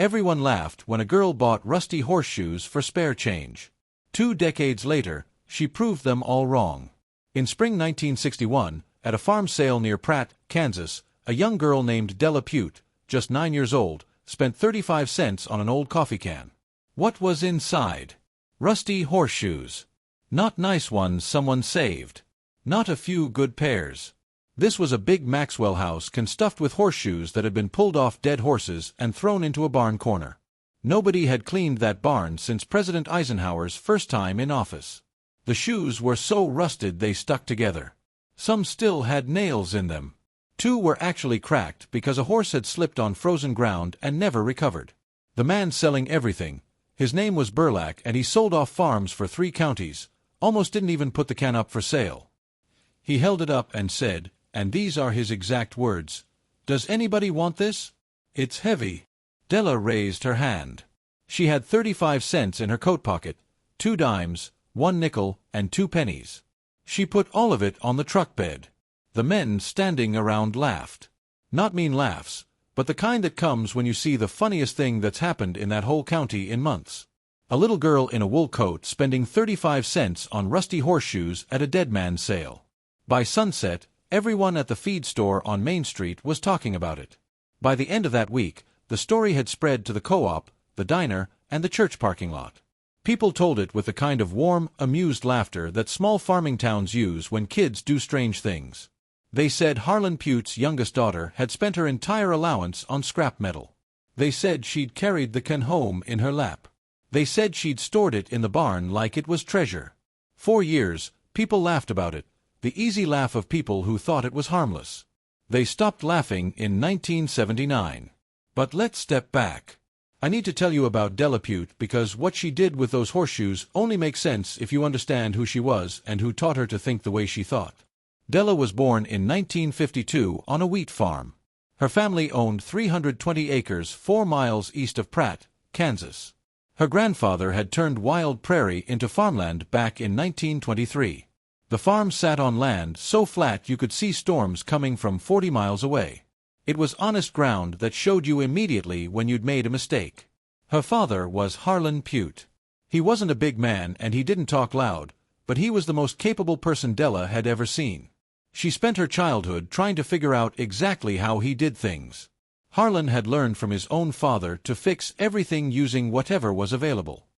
Everyone laughed when a girl bought rusty horseshoes for spare change. 2 decades later, she proved them all wrong. In spring 1961, at a farm sale near Pratt, Kansas, a young girl named Dela Puit, just 9 years old, spent 35 cents on an old coffee can. What was inside? Rusty horseshoes. Not nice ones someone saved. Not a few good pairs. This was a big Maxwell house stuffed with horseshoes that had been pulled off dead horses and thrown into a barn corner. Nobody had cleaned that barn since President Eisenhower's first time in office. The shoes were so rusted they stuck together. Some still had nails in them. 2 were actually cracked because a horse had slipped on frozen ground and never recovered. The man selling everything, his name was Burlak, and he sold off farms for 3 counties, almost didn't even put the can up for sale. He held it up and said, and these are his exact words, "Does anybody want this? It's heavy." Dela raised her hand. She had 35 cents in her coat pocket, 2 dimes, 1 nickel, and 2 pennies. She put all of it on the truck bed. The men standing around laughed. Not mean laughs, but the kind that comes when you see the funniest thing that's happened in that whole county in months. A little girl in a wool coat spending 35 cents on rusty horseshoes at a dead man's sale. By sunset, everyone at the feed store on Main Street was talking about it. By the end of that week, the story had spread to the co-op, the diner, and the church parking lot. People told it with the kind of warm, amused laughter that small farming towns use when kids do strange things. They said Harlan Puit's youngest daughter had spent her entire allowance on scrap metal. They said she'd carried the can home in her lap. They said she'd stored it in the barn like it was treasure. For years, people laughed about it, the easy laugh of people who thought it was harmless. They stopped laughing in 1979. But let's step back. I need to tell you about Dela Puit because what she did with those horseshoes only makes sense if you understand who she was and who taught her to think the way she thought. Dela was born in 1952 on a wheat farm. Her family owned 320 acres 4 miles east of Pratt, Kansas. Her grandfather had turned wild prairie into farmland back in 1923. The farm sat on land so flat you could see storms coming from 40 miles away. It was honest ground that showed you immediately when you'd made a mistake. Her father was Harlan Puit. He wasn't a big man and he didn't talk loud, but he was the most capable person Dela had ever seen. She spent her childhood trying to figure out exactly how he did things. Harlan had learned from his own father to fix everything using whatever was available.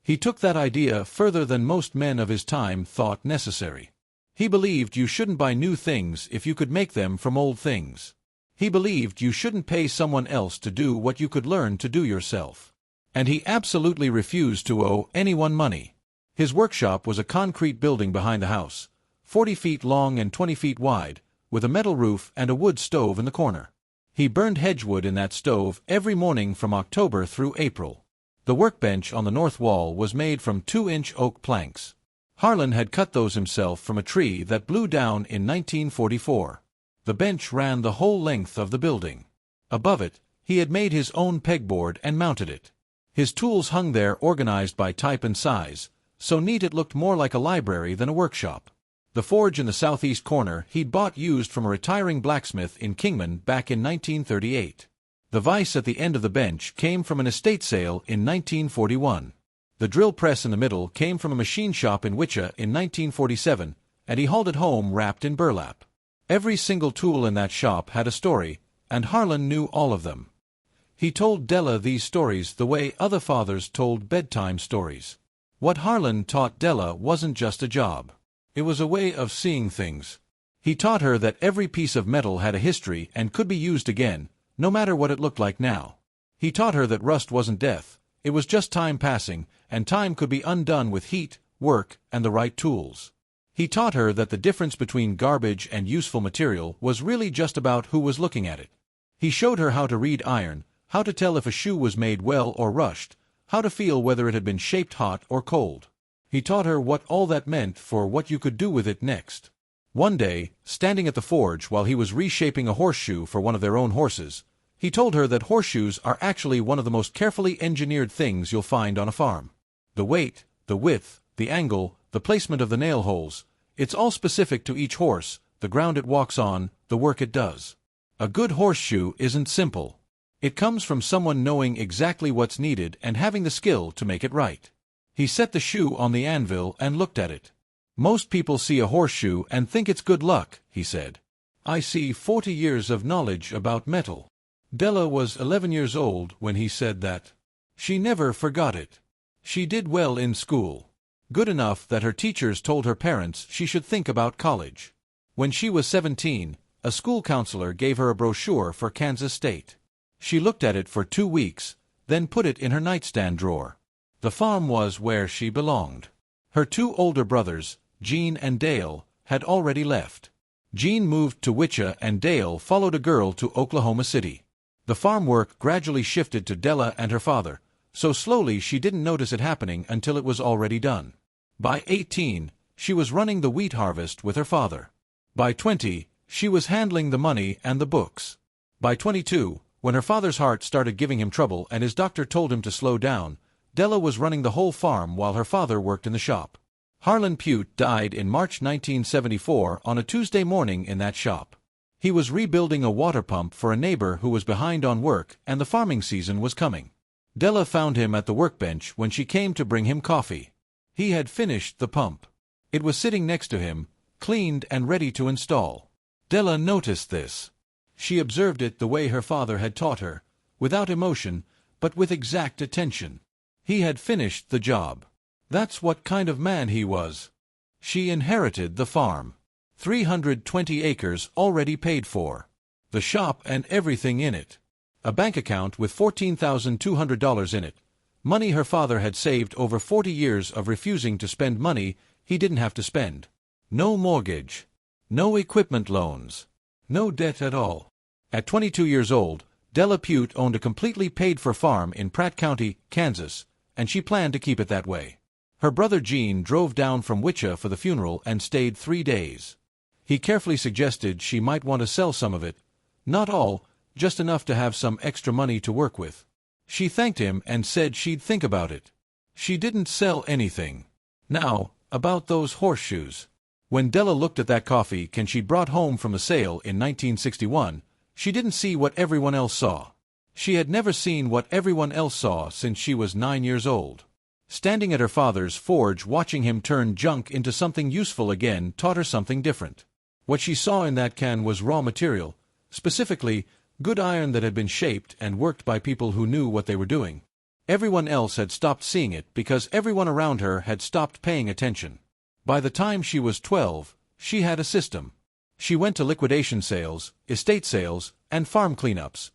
He took that idea further than most men of his time thought necessary. He believed you shouldn't buy new things if you could make them from old things. He believed you shouldn't pay someone else to do what you could learn to do yourself. And he absolutely refused to owe anyone money. His workshop was a concrete building behind the house, 40 feet long and 20 feet wide, with a metal roof and a wood stove in the corner. He burned hedgewood in that stove every morning from October through April. The workbench on the north wall was made from 2-inch oak planks. Harlan had cut those himself from a tree that blew down in 1944. The bench ran the whole length of the building. Above it, he had made his own pegboard and mounted it. His tools hung there organized by type and size, so neat it looked more like a library than a workshop. The forge in the southeast corner he'd bought used from a retiring blacksmith in Kingman back in 1938. The vise at the end of the bench came from an estate sale in 1941. The drill press in the middle came from a machine shop in Wichita in 1947, and he hauled it home wrapped in burlap. Every single tool in that shop had a story, and Harlan knew all of them. He told Dela these stories the way other fathers told bedtime stories. What Harlan taught Dela wasn't just a job. It was a way of seeing things. He taught her that every piece of metal had a history and could be used again, no matter what it looked like now. He taught her that rust wasn't death, it was just time passing, and time could be undone with heat, work, and the right tools. He taught her that the difference between garbage and useful material was really just about who was looking at it. He showed her how to read iron, how to tell if a shoe was made well or rushed, how to feel whether it had been shaped hot or cold. He taught her what all that meant for what you could do with it next. One day, standing at the forge while he was reshaping a horseshoe for one of their own horses, he told her that horseshoes are actually one of the most carefully engineered things you'll find on a farm. The weight, the width, the angle, the placement of the nail holes, it's all specific to each horse, the ground it walks on, the work it does. A good horseshoe isn't simple. It comes from someone knowing exactly what's needed and having the skill to make it right. He set the shoe on the anvil and looked at it. Most people see a horseshoe and think it's good luck, he said. I see 40 years of knowledge about metal. Dela was 11 years old when he said that. She never forgot it. She did well in school. Good enough that her teachers told her parents she should think about college. When she was 17, a school counselor gave her a brochure for Kansas State. She looked at it for 2 weeks, then put it in her nightstand drawer. The farm was where she belonged. Her 2 older brothers, Gene and Dale, had already left. Gene moved to Wichita and Dale followed a girl to Oklahoma City. The farm work gradually shifted to Dela and her father, so slowly she didn't notice it happening until it was already done. By 18, she was running the wheat harvest with her father. By 20, she was handling the money and the books. By 22, when her father's heart started giving him trouble and his doctor told him to slow down, Dela was running the whole farm while her father worked in the shop. Dela Puit died in March 1974 on a Tuesday morning in that shop. He was rebuilding a water pump for a neighbor who was behind on work and the farming season was coming. Dela found him at the workbench when she came to bring him coffee. He had finished the pump. It was sitting next to him, cleaned and ready to install. Dela noticed this. She observed it the way her father had taught her, without emotion, but with exact attention. He had finished the job. That's what kind of man he was. She inherited the farm. 320 acres already paid for. The shop and everything in it. A bank account with $14,200 in it. Money her father had saved over 40 years of refusing to spend money he didn't have to spend. No mortgage. No equipment loans. No debt at all. At 22 years old, Dela Puit owned a completely paid-for farm in Pratt County, Kansas, and she planned to keep it that way. Her brother Gene drove down from Wichita for the funeral and stayed 3 days. He carefully suggested she might want to sell some of it. Not all, just enough to have some extra money to work with. She thanked him and said she'd think about it. She didn't sell anything. Now, about those horseshoes. When Dela looked at that coffee can she'd brought home from a sale in 1961, she didn't see what everyone else saw. She had never seen what everyone else saw since she was 9 years old. Standing at her father's forge watching him turn junk into something useful again taught her something different. What she saw in that can was raw material, specifically, good iron that had been shaped and worked by people who knew what they were doing. Everyone else had stopped seeing it because everyone around her had stopped paying attention. By the time she was 12, she had a system. She went to liquidation sales, estate sales, and farm cleanups.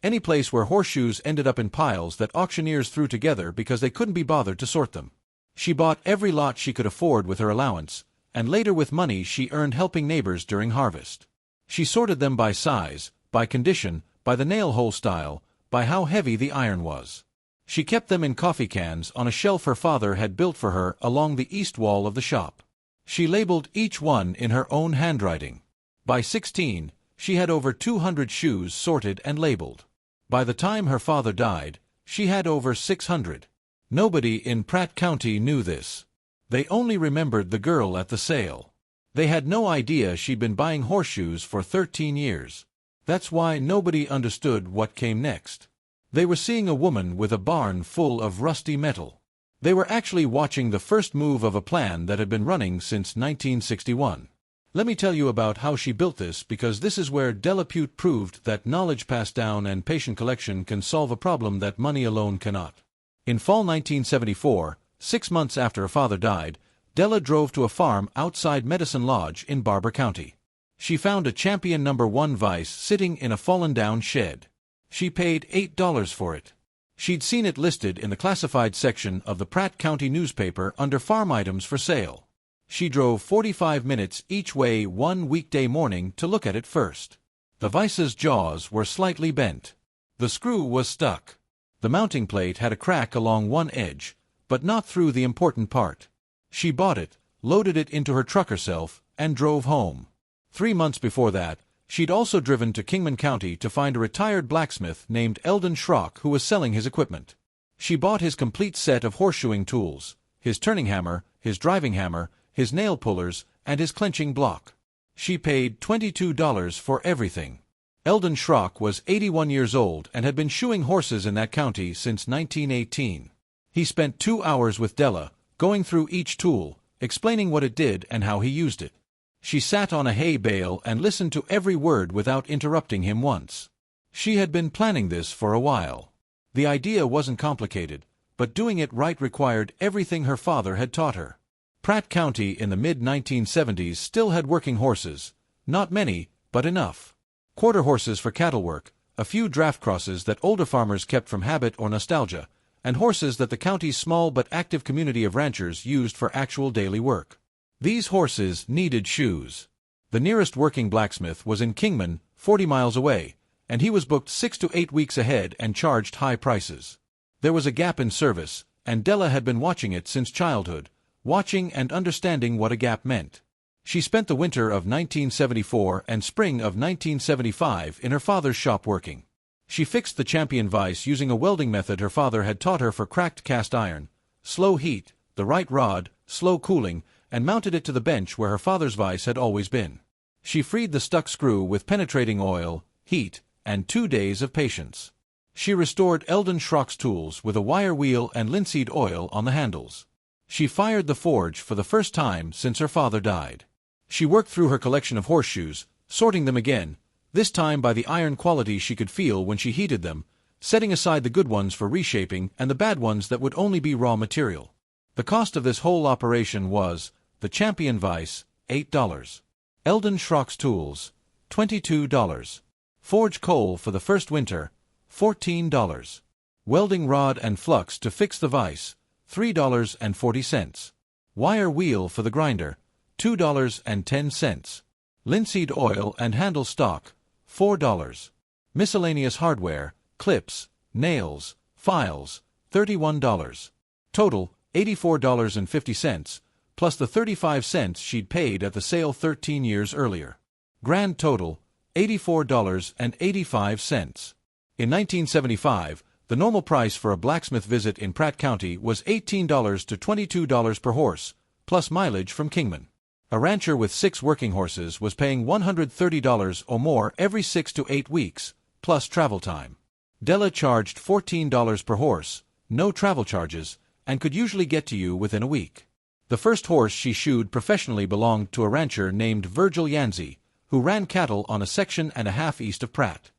Any place where horseshoes ended up in piles that auctioneers threw together because they couldn't be bothered to sort them. She bought every lot she could afford with her allowance, and later with money she earned helping neighbors during harvest. She sorted them by size, by condition, by the nail hole style, by how heavy the iron was. She kept them in coffee cans on a shelf her father had built for her along the east wall of the shop. She labeled each one in her own handwriting. By 16, she had over 200 shoes sorted and labeled. By the time her father died, she had over 600. Nobody in Pratt County knew this. They only remembered the girl at the sale. They had no idea she'd been buying horseshoes for 13 years. That's why nobody understood what came next. They were seeing a woman with a barn full of rusty metal. They were actually watching the first move of a plan that had been running since 1961. Let me tell you about how she built this because this is where Dela Puit proved that knowledge passed down and patient collection can solve a problem that money alone cannot. In fall 1974, 6 months after her father died, Dela drove to a farm outside Medicine Lodge in Barber County. She found a Champion No. 1 vise sitting in a fallen-down shed. She paid $8 for it. She'd seen it listed in the classified section of the Pratt County newspaper under farm items for sale. She drove 45 minutes each way one weekday morning to look at it first. The vise's jaws were slightly bent. The screw was stuck. The mounting plate had a crack along one edge, but not through the important part. She bought it, loaded it into her truck herself, and drove home. 3 months before that, she'd also driven to Kingman County to find a retired blacksmith named Eldon Schrock who was selling his equipment. She bought his complete set of horseshoeing tools, his turning hammer, his driving hammer, his nail pullers, and his clenching block. She paid $22 for everything. Eldon Schrock was 81 years old and had been shoeing horses in that county since 1918. He spent 2 hours with Dela, going through each tool, explaining what it did and how he used it. She sat on a hay bale and listened to every word without interrupting him once. She had been planning this for a while. The idea wasn't complicated, but doing it right required everything her father had taught her. Pratt County in the mid-1970s still had working horses, not many, but enough. Quarter horses for cattle work, a few draft crosses that older farmers kept from habit or nostalgia, and horses that the county's small but active community of ranchers used for actual daily work. These horses needed shoes. The nearest working blacksmith was in Kingman, 40 miles away, and he was booked 6 to 8 weeks ahead and charged high prices. There was a gap in service, and Dela had been watching it since childhood, watching and understanding what a gap meant. She spent the winter of 1974 and spring of 1975 in her father's shop working. She fixed the Champion vise using a welding method her father had taught her for cracked cast iron, slow heat, the right rod, slow cooling, and mounted it to the bench where her father's vise had always been. She freed the stuck screw with penetrating oil, heat, and 2 days of patience. She restored Eldon Schrock's tools with a wire wheel and linseed oil on the handles. She fired the forge for the first time since her father died. She worked through her collection of horseshoes, sorting them again, this time by the iron quality she could feel when she heated them, setting aside the good ones for reshaping and the bad ones that would only be raw material. The cost of this whole operation was, the Champion vise, $8. Eldon Schrock's tools, $22. Forge coal for the first winter, $14. Welding rod and flux to fix the vise, $3.40. Wire wheel for the grinder, $2.10. Linseed oil and handle stock, $4. Miscellaneous hardware, clips, nails, files, $31. Total, $84.50, plus the 35 cents she'd paid at the sale 13 years earlier. Grand total, $84.85. In 1975, the normal price for a blacksmith visit in Pratt County was $18 to $22 per horse, plus mileage from Kingman. A rancher with 6 working horses was paying $130 or more every 6 to 8 weeks, plus travel time. Dela charged $14 per horse, no travel charges, and could usually get to you within a week. The first horse she shoed professionally belonged to a rancher named Virgil Yancey, who ran cattle on a section and a half east of Pratt.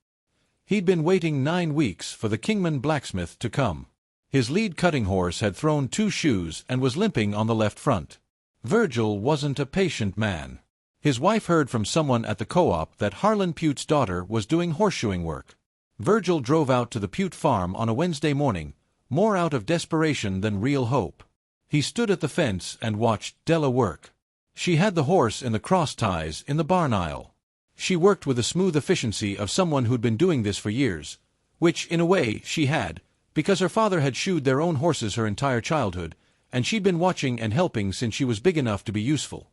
He'd been waiting 9 weeks for the Kingman blacksmith to come. His lead cutting horse had thrown 2 shoes and was limping on the left front. Virgil wasn't a patient man. His wife heard from someone at the co-op that Harlan Puit's daughter was doing horseshoeing work. Virgil drove out to the Puit farm on a Wednesday morning, more out of desperation than real hope. He stood at the fence and watched Dela work. She had the horse in the cross ties in the barn aisle. She worked with the smooth efficiency of someone who'd been doing this for years, which, in a way, she had, because her father had shoed their own horses her entire childhood, and she'd been watching and helping since she was big enough to be useful.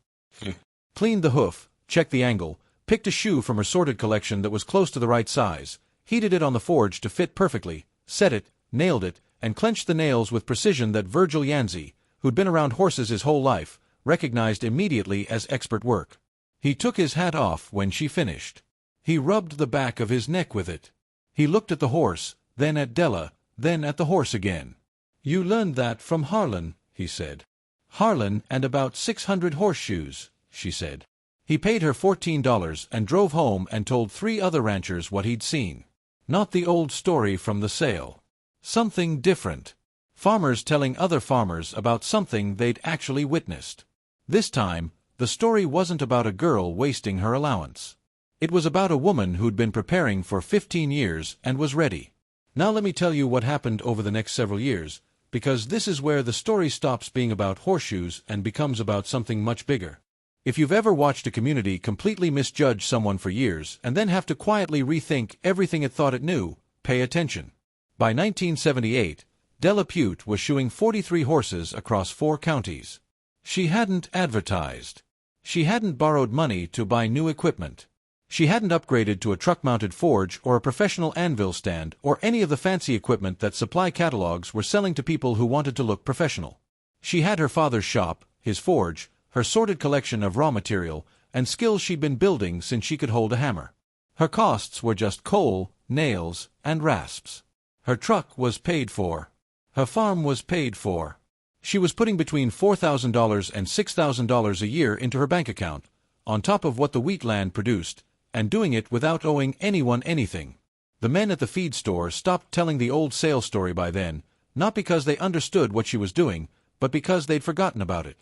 Cleaned the hoof, checked the angle, picked a shoe from her sorted collection that was close to the right size, heated it on the forge to fit perfectly, set it, nailed it, and clenched the nails with precision that Virgil Yancey, who'd been around horses his whole life, recognized immediately as expert work. He took his hat off when she finished. He rubbed the back of his neck with it. He looked at the horse, then at Dela, then at the horse again. "You learned that from Harlan," he said. "Harlan and about 600 horseshoes," she said. He paid her $14 and drove home and told 3 other ranchers what he'd seen. Not the old story from the sale. Something different. Farmers telling other farmers about something they'd actually witnessed. This time, the story wasn't about a girl wasting her allowance. It was about a woman who'd been preparing for 15 years and was ready. Now let me tell you what happened over the next several years, because this is where the story stops being about horseshoes and becomes about something much bigger. If you've ever watched a community completely misjudge someone for years and then have to quietly rethink everything it thought it knew, pay attention. By 1978, Dela Puit was shoeing 43 horses across 4 counties. She hadn't advertised. She hadn't borrowed money to buy new equipment. She hadn't upgraded to a truck-mounted forge or a professional anvil stand or any of the fancy equipment that supply catalogs were selling to people who wanted to look professional. She had her father's shop, his forge, her sorted collection of raw material, and skills she'd been building since she could hold a hammer. Her costs were just coal, nails, and rasps. Her truck was paid for. Her farm was paid for. She was putting between $4,000 and $6,000 a year into her bank account, on top of what the wheat land produced, and doing it without owing anyone anything. The men at the feed store stopped telling the old sales story by then, not because they understood what she was doing, but because they'd forgotten about it.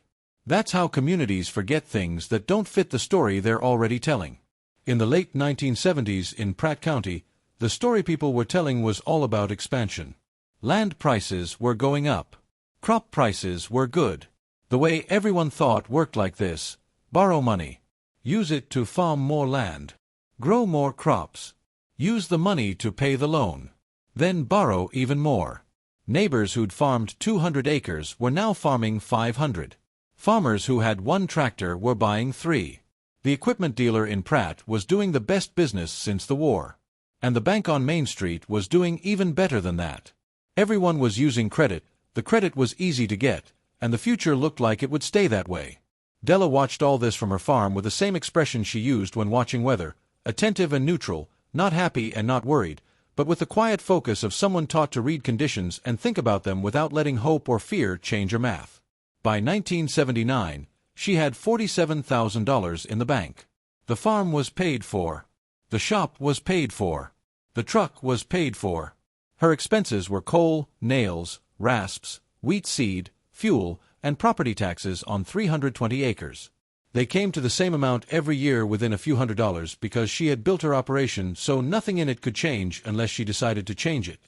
That's how communities forget things that don't fit the story they're already telling. In the late 1970s in Pratt County, the story people were telling was all about expansion. Land prices were going up. Crop prices were good. The way everyone thought worked like this: borrow money. Use it to farm more land. Grow more crops. Use the money to pay the loan. Then borrow even more. Neighbors who'd farmed 200 acres were now farming 500. Farmers who had 1 tractor were buying 3. The equipment dealer in Pratt was doing the best business since the war. And the bank on Main Street was doing even better than that. Everyone was using credit, the credit was easy to get, and the future looked like it would stay that way. Dela watched all this from her farm with the same expression she used when watching weather, attentive and neutral, not happy and not worried, but with the quiet focus of someone taught to read conditions and think about them without letting hope or fear change her math. By 1979, she had $47,000 in the bank. The farm was paid for. The shop was paid for. The truck was paid for. Her expenses were coal, nails, rasps, wheat seed, fuel, and property taxes on 320 acres. They came to the same amount every year within a few $100s because she had built her operation so nothing in it could change unless she decided to change it.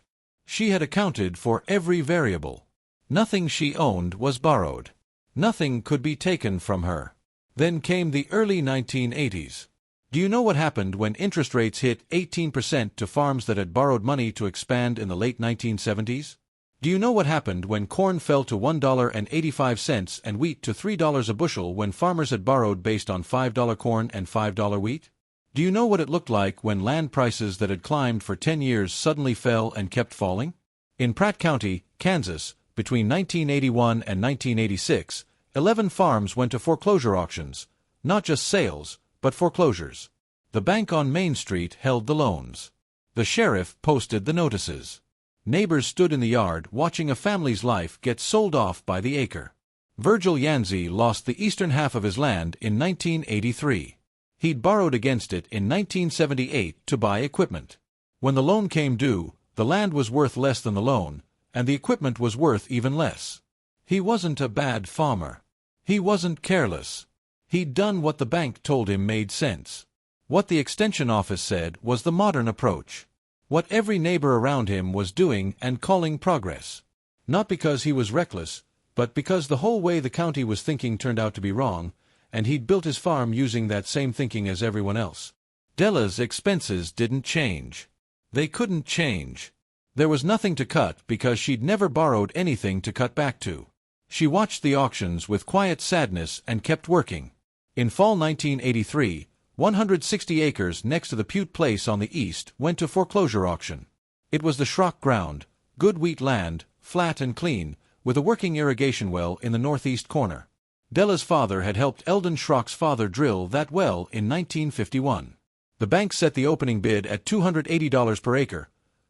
She had accounted for every variable. Nothing she owned was borrowed. Nothing could be taken from her. Then came the early 1980s. Do you know what happened when interest rates hit 18% to farms that had borrowed money to expand in the late 1970s? Do you know what happened when corn fell to $1.85 and wheat to $3 a bushel when farmers had borrowed based on $5 corn and $5 wheat? Do you know what it looked like when land prices that had climbed for 10 years suddenly fell and kept falling? In Pratt County, Kansas, between 1981 and 1986, 11 farms went to foreclosure auctions, not just sales, but foreclosures. The bank on Main Street held the loans. The sheriff posted the notices. Neighbors stood in the yard watching a family's life get sold off by the acre. Virgil Yancey lost the eastern half of his land in 1983. He'd borrowed against it in 1978 to buy equipment. When the loan came due, the land was worth less than the loan, and the equipment was worth even less. He wasn't a bad farmer. He wasn't careless. He'd done what the bank told him made sense. What the extension office said was the modern approach. What every neighbor around him was doing and calling progress. Not because he was reckless, but because the whole way the county was thinking turned out to be wrong, and he'd built his farm using that same thinking as everyone else. Dela's expenses didn't change. They couldn't change. There was nothing to cut because she'd never borrowed anything to cut back to. She watched the auctions with quiet sadness and kept working. In fall 1983, 160 acres next to the Puit place on the east went to foreclosure auction. It was the Schrock ground, good wheat land, flat and clean, with a working irrigation well in the northeast corner. Dela's father had helped Eldon Schrock's father drill that well in 1951. The bank set the opening bid at $280 per acre,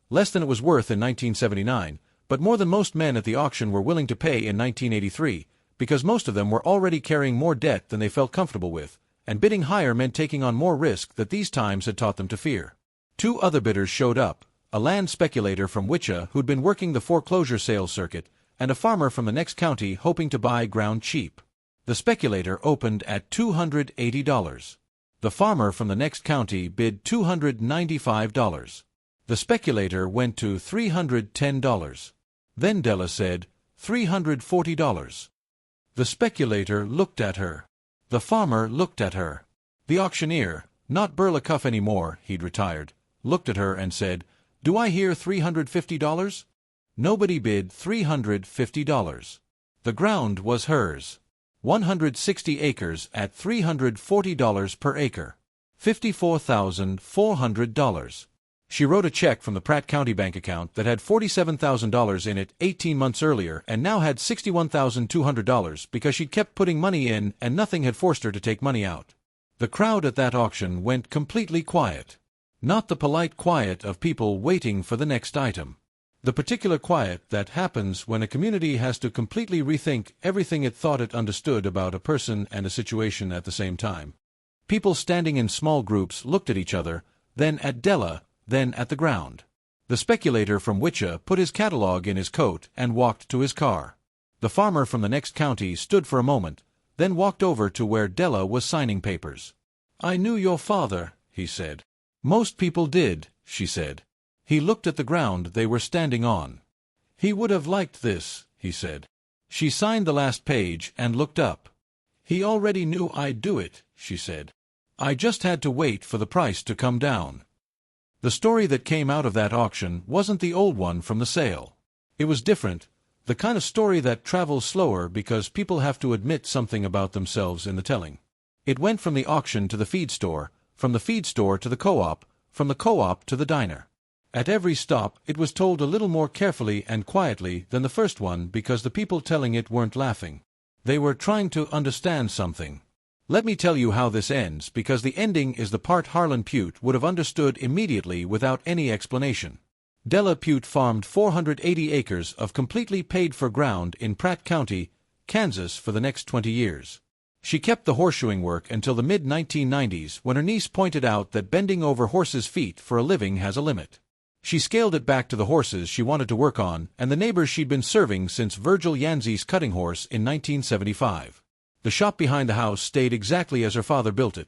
less than it was worth in 1979, but more than most men at the auction were willing to pay in 1983, because most of them were already carrying more debt than they felt comfortable with, and bidding higher meant taking on more risk that these times had taught them to fear. 2 other bidders showed up, a land speculator from Wichita who'd been working the foreclosure sales circuit, and a farmer from the next county hoping to buy ground cheap. The speculator opened at $280. The farmer from the next county bid $295. The speculator went to $310. Then Dela said, $340. The speculator looked at her. The farmer looked at her. The auctioneer, not Burla Cuff anymore, he'd retired, looked at her and said, "Do I hear $350? Nobody bid $350. The ground was hers. 160 acres at $340 per acre. $54,400. She wrote a check from the Pratt County bank account that had $47,000 in it 18 months earlier and now had $61,200 because she'd kept putting money in and nothing had forced her to take money out. The crowd at that auction went completely quiet. Not the polite quiet of people waiting for the next item. The particular quiet that happens when a community has to completely rethink everything it thought it understood about a person and a situation at the same time. People standing in small groups looked at each other, then at Dela, then at the ground. The speculator from Wicha put his catalogue in his coat and walked to his car. The farmer from the next county stood for a moment, then walked over to where Dela was signing papers. "I knew your father," he said. "Most people did," she said. He looked at the ground they were standing on. "He would have liked this," he said. She signed the last page and looked up. "He already knew I'd do it," she said. "I just had to wait for the price to come down." The story that came out of that auction wasn't the old one from the sale. It was different, the kind of story that travels slower because people have to admit something about themselves in the telling. It went from the auction to the feed store, from the feed store to the co-op, from the co-op to the diner. At every stop it was told a little more carefully and quietly than the first one because the people telling it weren't laughing. They were trying to understand something. Let me tell you how this ends, because the ending is the part Harlan Puit would have understood immediately without any explanation. Dela Puit farmed 480 acres of completely paid-for ground in Pratt County, Kansas for the next 20 years. She kept the horseshoeing work until the mid-1990s when her niece pointed out that bending over horses' feet for a living has a limit. She scaled it back to the horses she wanted to work on and the neighbors she'd been serving since Virgil Yancey's cutting horse in 1975. The shop behind the house stayed exactly as her father built it,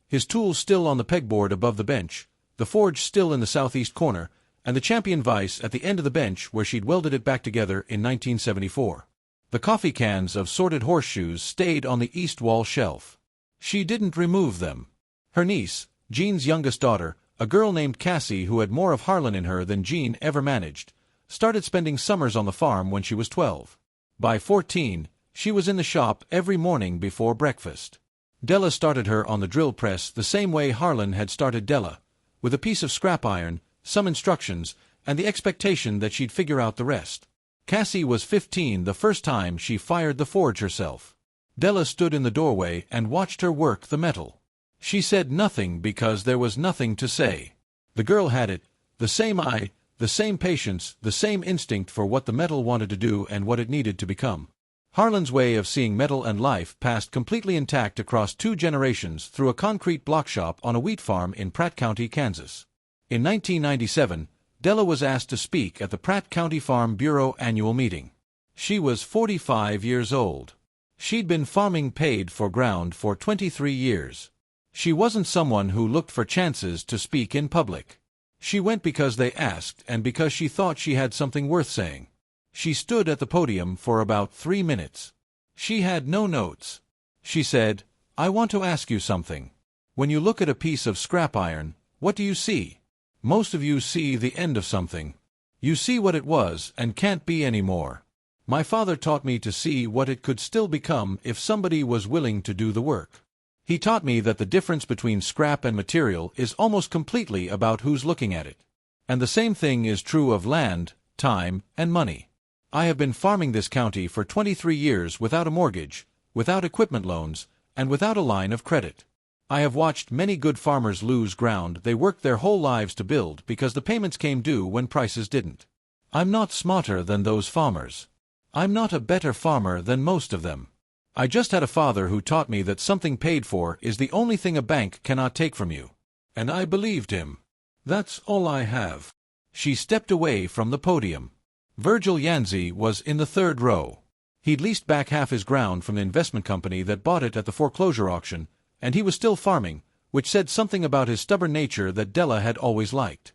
his tools still on the pegboard above the bench, the forge still in the southeast corner, and the champion vise at the end of the bench where she'd welded it back together in 1974. The coffee cans of sorted horseshoes stayed on the east wall shelf. She didn't remove them. Her niece, Jean's youngest daughter, a girl named Cassie who had more of Harlan in her than Jean ever managed, started spending summers on the farm when she was 12. By 14, she was in the shop every morning before breakfast. Dela started her on the drill press the same way Harlan had started Dela, with a piece of scrap iron, some instructions, and the expectation that she'd figure out the rest. Cassie was 15 the first time she fired the forge herself. Dela stood in the doorway and watched her work the metal. She said nothing because there was nothing to say. The girl had it, the same eye, the same patience, the same instinct for what the metal wanted to do and what it needed to become. Harlan's way of seeing metal and life passed completely intact across 2 generations through a concrete block shop on a wheat farm in Pratt County, Kansas. In 1997, Dela was asked to speak at the Pratt County Farm Bureau annual meeting. She was 45 years old. She'd been farming paid-for ground for 23 years. She wasn't someone who looked for chances to speak in public. She went because they asked and because she thought she had something worth saying. She stood at the podium for about 3 minutes. She had no notes. She said, "I want to ask you something. When you look at a piece of scrap iron, what do you see? Most of you see the end of something. You see what it was and can't be anymore. My father taught me to see what it could still become if somebody was willing to do the work. He taught me that the difference between scrap and material is almost completely about who's looking at it. And the same thing is true of land, time, and money. I have been farming this county for 23 years without a mortgage, without equipment loans, and without a line of credit. I have watched many good farmers lose ground they worked their whole lives to build because the payments came due when prices didn't. I'm not smarter than those farmers. I'm not a better farmer than most of them. I just had a father who taught me that something paid for is the only thing a bank cannot take from you. And I believed him. That's all I have." She stepped away from the podium. Virgil Yancey was in the 3rd row. He'd leased back half his ground from the investment company that bought it at the foreclosure auction, and he was still farming, which said something about his stubborn nature that Dela had always liked.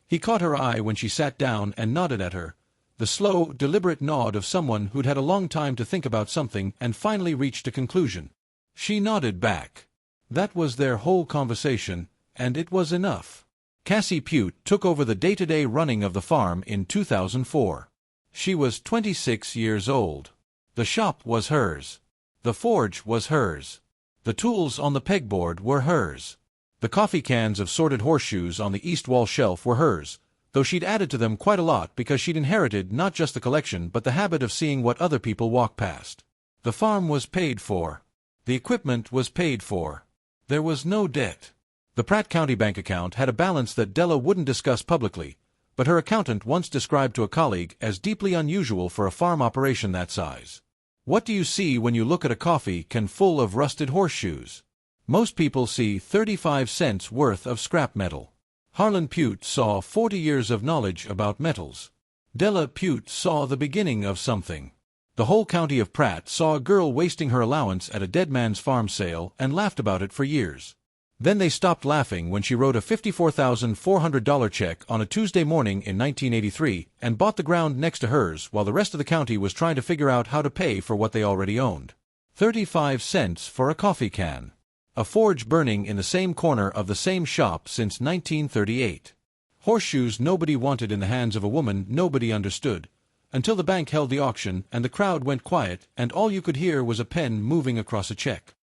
He caught her eye when she sat down and nodded at her, the slow, deliberate nod of someone who'd had a long time to think about something and finally reached a conclusion. She nodded back. That was their whole conversation, and it was enough. Cassie Puit took over the day-to-day running of the farm in 2004. She was 26 years old. The shop was hers. The forge was hers. The tools on the pegboard were hers. The coffee cans of sorted horseshoes on the east wall shelf were hers, though she'd added to them quite a lot because she'd inherited not just the collection but the habit of seeing what other people walk past. The farm was paid for. The equipment was paid for. There was no debt. The Pratt County bank account had a balance that Dela wouldn't discuss publicly, but her accountant once described to a colleague as deeply unusual for a farm operation that size. What do you see when you look at a coffee can full of rusted horseshoes? Most people see 35 cents worth of scrap metal. Dela Puit saw 40 years of knowledge about metals. Dela Puit saw the beginning of something. The whole county of Pratt saw a girl wasting her allowance at a dead man's farm sale and laughed about it for years. Then they stopped laughing when she wrote a $54,400 check on a Tuesday morning in 1983 and bought the ground next to hers while the rest of the county was trying to figure out how to pay for what they already owned. 35 cents for a coffee can. A forge burning in the same corner of the same shop since 1938. Horseshoes nobody wanted in the hands of a woman nobody understood, until the bank held the auction and the crowd went quiet and all you could hear was a pen moving across a check.